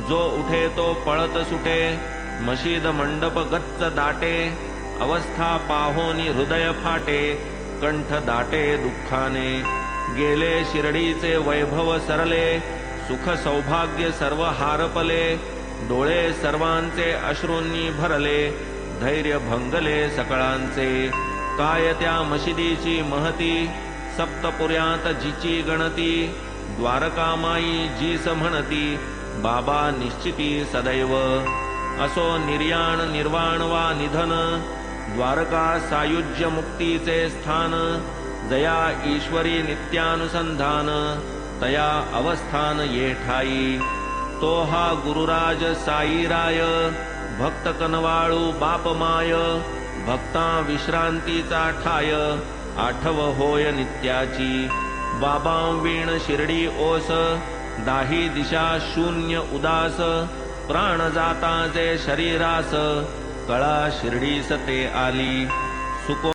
जो उठे तो पळत सुटे, मशीद मंडप गच्च दाटे, अवस्था पाहोनी हृदय फाटे, कंठ दाटे दुःखाने। गेले शिर्डीचे वैभव सरले, सुख सौभाग्य सर्व हारपले, डोळे सर्वांचे अश्रूंनी भरले, धैर्य भंगले सकळांचे। काय त्या मशिदीची महती, सप्तपुर्यात जिची गणती, द्वारकामाई जीस म्हणती, बाबा निश्चिती सदैव। असो निर्याण निर्वाण वा निधन, द्वारका सायुज्य मुक्तीचे स्थान, जया ईश्वरी नित्यानुसंधान, तया अवस्थान ये ठाई। तो हा गुरुराज साईराय, भक्त कनवाळू बाप माय, भक्ता विश्रांतीचा ठाय, आठव होय नित्याची। बाबा वीण शिर्डी ओस, दाही दिशा शून्य उदास, प्राण जाता जे शरीरास, कळा शिर्डीस ते आली। सुको